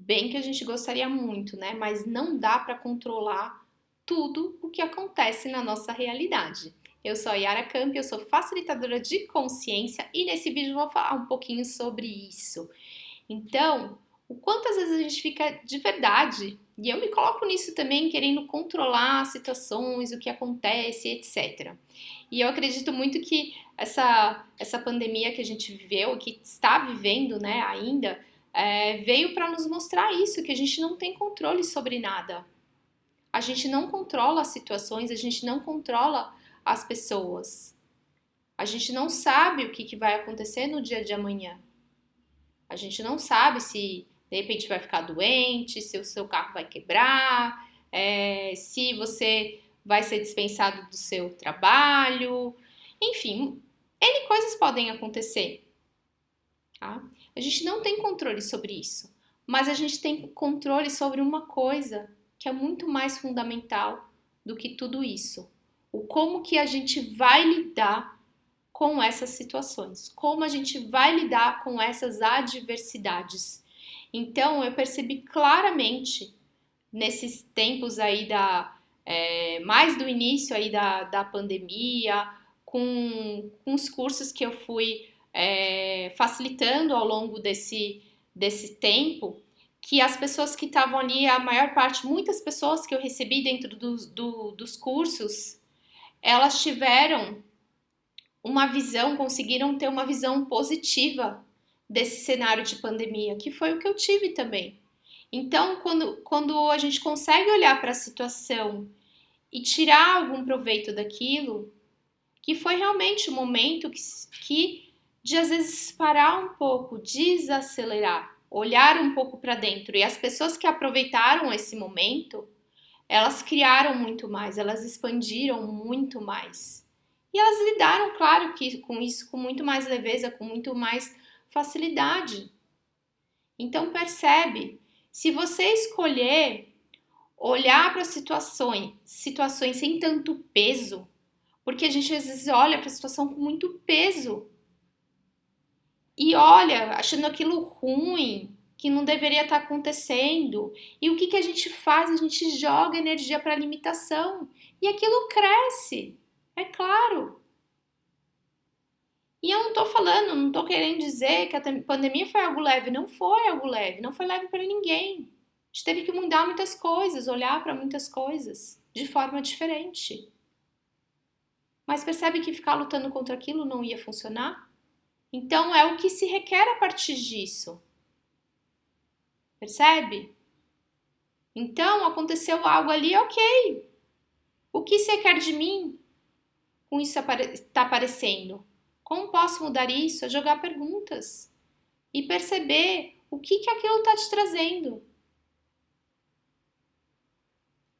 bem que a gente gostaria muito, né? Mas não dá para controlar tudo o que acontece na nossa realidade. Eu sou a Yara Camp, eu sou facilitadora de consciência e nesse vídeo eu vou falar um pouquinho sobre isso. Então, o quanto às vezes a gente fica de verdade, e eu me coloco nisso também, querendo controlar situações, o que acontece, etc. E eu acredito muito que essa pandemia que a gente viveu, que está vivendo, né, ainda, veio para nos mostrar isso, que a gente não tem controle sobre nada. A gente não controla as situações, a gente não controla as pessoas. A gente não sabe o que vai acontecer no dia de amanhã. A gente não sabe se de repente vai ficar doente, se o seu carro vai quebrar, se você vai ser dispensado do seu trabalho. Enfim, N coisas podem acontecer. Tá? A gente não tem controle sobre isso, mas a gente tem controle sobre uma coisa que é muito mais fundamental do que tudo isso. O como que a gente vai lidar com essas situações, como a gente vai lidar com essas adversidades. Então, eu percebi claramente nesses tempos aí mais do início aí da pandemia, com os cursos que eu fui facilitando ao longo desse tempo, que as pessoas que estavam ali, a maior parte, muitas pessoas que eu recebi dentro dos cursos, elas tiveram uma visão, conseguiram ter uma visão positiva desse cenário de pandemia, que foi o que eu tive também. Então, quando a gente consegue olhar para a situação e tirar algum proveito daquilo, que foi realmente o momento que de às vezes parar um pouco, desacelerar, olhar um pouco para dentro. E as pessoas que aproveitaram esse momento, elas criaram muito mais, elas expandiram muito mais. E elas lidaram, claro, que com isso com muito mais leveza, com muito mais facilidade. Então percebe, se você escolher olhar para situações sem tanto peso, porque a gente às vezes olha para a situação com muito peso e olha achando aquilo ruim, que não deveria estar acontecendo. E o que a gente faz? A gente joga energia para a limitação e aquilo cresce, é claro. E eu não tô falando, não tô querendo dizer que a pandemia foi algo leve. Não foi algo leve, não foi leve para ninguém. A gente teve que mudar muitas coisas, olhar para muitas coisas de forma diferente. Mas percebe que ficar lutando contra aquilo não ia funcionar? Então é o que se requer a partir disso. Percebe? Então aconteceu algo ali, ok. O que se requer de mim com isso está aparecendo? Como posso mudar isso? É jogar perguntas e perceber o que aquilo está te trazendo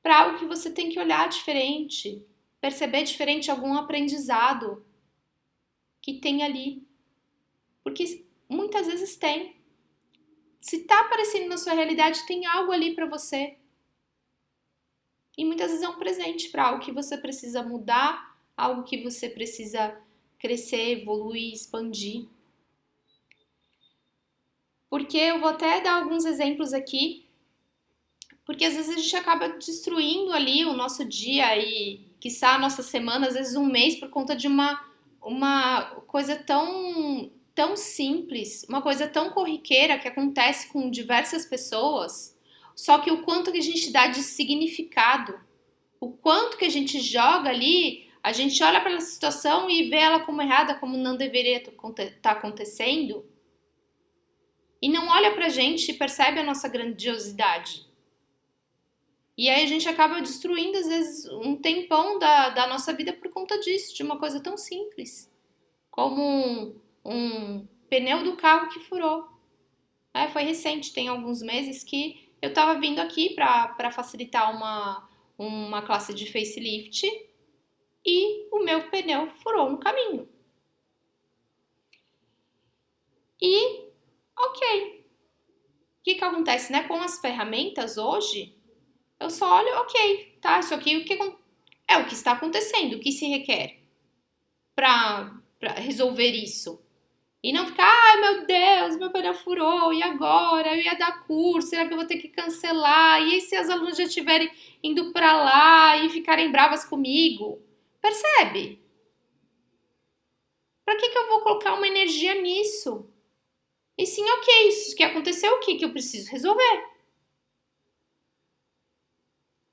para algo que você tem que olhar diferente, perceber diferente algum aprendizado que tem ali, porque muitas vezes tem. Se está aparecendo na sua realidade, tem algo ali para você. E muitas vezes é um presente para algo que você precisa mudar, algo que você precisa crescer, evoluir, expandir. Porque eu vou até dar alguns exemplos aqui, porque às vezes a gente acaba destruindo ali o nosso dia e, quiçá, a nossa semana, às vezes um mês, por conta de uma coisa tão simples, uma coisa tão corriqueira que acontece com diversas pessoas, só que o quanto que a gente dá de significado, o quanto que a gente joga ali, a gente olha para a situação e vê ela como errada, como não deveria estar acontecendo, e não olha pra gente e percebe a nossa grandiosidade. E aí a gente acaba destruindo, às vezes, um tempão da nossa vida por conta disso, de uma coisa tão simples, como um pneu do carro que furou. Foi recente, tem alguns meses que eu estava vindo aqui para facilitar uma classe de facelift e o meu pneu furou no caminho. E, ok. O que acontece, né? Com as ferramentas hoje, eu só olho, ok, tá? Isso aqui é o que está acontecendo, o que se requer para resolver isso. E não ficar, ai meu Deus, meu pneu furou, e agora? Eu ia dar curso, será que eu vou ter que cancelar? E aí se as alunas já estiverem indo para lá e ficarem bravas comigo? Percebe? Para que eu vou colocar uma energia nisso? E sim, ok, isso que aconteceu, o que eu preciso resolver?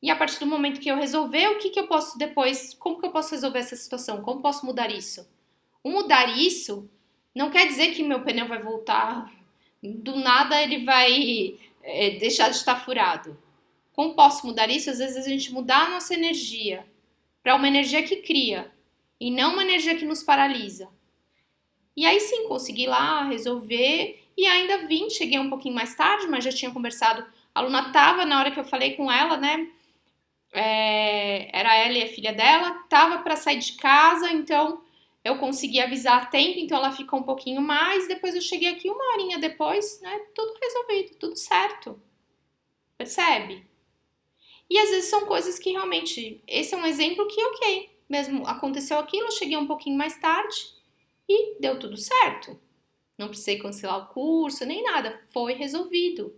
E a partir do momento que eu resolver, o que eu posso depois, como que eu posso resolver essa situação? Como posso mudar isso? O mudar isso não quer dizer que meu pneu vai voltar, do nada ele vai deixar de estar furado. Como posso mudar isso? Às vezes a gente mudar a nossa energia para uma energia que cria e não uma energia que nos paralisa. E aí sim, consegui lá resolver e ainda vim, cheguei um pouquinho mais tarde, mas já tinha conversado. A aluna tava na hora que eu falei com ela, né? Era ela e a filha dela, tava para sair de casa, então eu consegui avisar a tempo, então ela ficou um pouquinho mais. Depois eu cheguei aqui uma horinha depois, né? Tudo resolvido, tudo certo. Percebe? E às vezes são coisas que realmente. Esse é um exemplo que, ok, mesmo aconteceu aquilo, eu cheguei um pouquinho mais tarde e deu tudo certo. Não precisei cancelar o curso, nem nada, foi resolvido.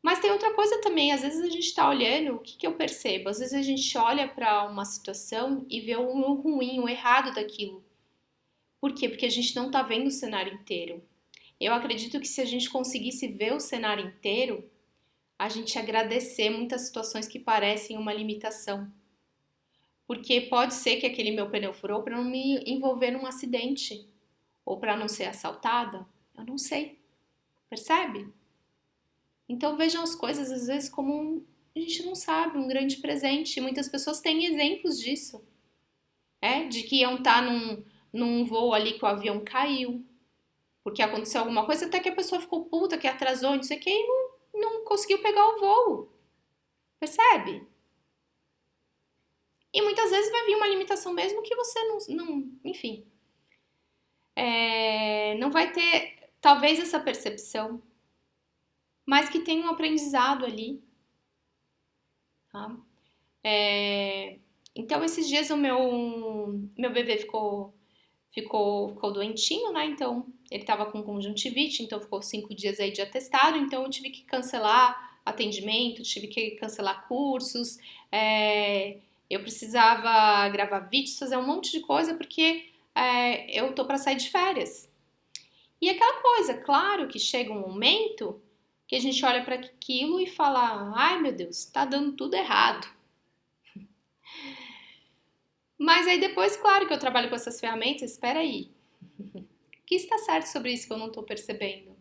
Mas tem outra coisa também, às vezes a gente tá olhando, o que eu percebo? Às vezes a gente olha para uma situação e vê o ruim, o errado daquilo. Por quê? Porque a gente não tá vendo o cenário inteiro. Eu acredito que se a gente conseguisse ver o cenário inteiro, a gente ia agradecer muitas situações que parecem uma limitação. Porque pode ser que aquele meu pneu furou para não me envolver num acidente ou para não ser assaltada. Eu não sei. Percebe? Então vejam as coisas às vezes como a gente não sabe, um grande presente. Muitas pessoas têm exemplos disso, de que iam estar num voo ali que o avião caiu, porque aconteceu alguma coisa, até que a pessoa ficou puta, que atrasou, não sei o que, e não conseguiu pegar o voo. Percebe? E muitas vezes vai vir uma limitação mesmo que você enfim, não vai ter talvez essa percepção, mas que tem um aprendizado ali, tá? Então, esses dias o meu bebê ficou doentinho, né? Então, ele tava com conjuntivite, então ficou 5 dias aí de atestado. Então, eu tive que cancelar atendimento, tive que cancelar cursos, eu precisava gravar vídeos, fazer um monte de coisa, porque eu tô para sair de férias. E aquela coisa, claro que chega um momento que a gente olha para aquilo e fala: ai meu Deus, tá dando tudo errado. Mas aí depois, claro que eu trabalho com essas ferramentas, espera aí. O que está certo sobre isso que eu não estou percebendo?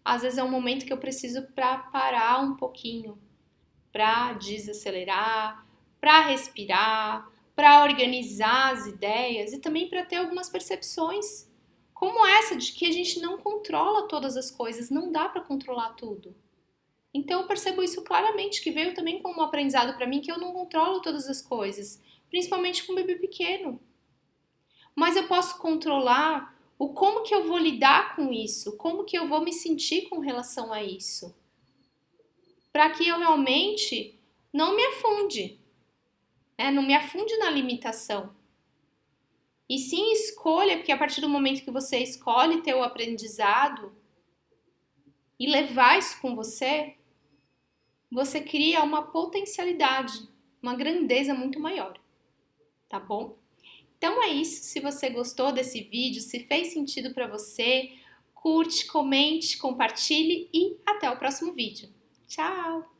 Às vezes é um momento que eu preciso para parar um pouquinho, para desacelerar, para respirar, para organizar as ideias e também para ter algumas percepções, como essa de que a gente não controla todas as coisas, não dá para controlar tudo. Então eu percebo isso claramente, que veio também como um aprendizado para mim que eu não controlo todas as coisas, principalmente com um bebê pequeno. Mas eu posso controlar o como que eu vou lidar com isso, como que eu vou me sentir com relação a isso, para que eu realmente não me afunde, não me afunde na limitação. E sim escolha, porque a partir do momento que você escolhe ter o aprendizado e levar isso com você, você cria uma potencialidade, uma grandeza muito maior, tá bom? Então é isso, se você gostou desse vídeo, se fez sentido para você, curte, comente, compartilhe e até o próximo vídeo. Tchau!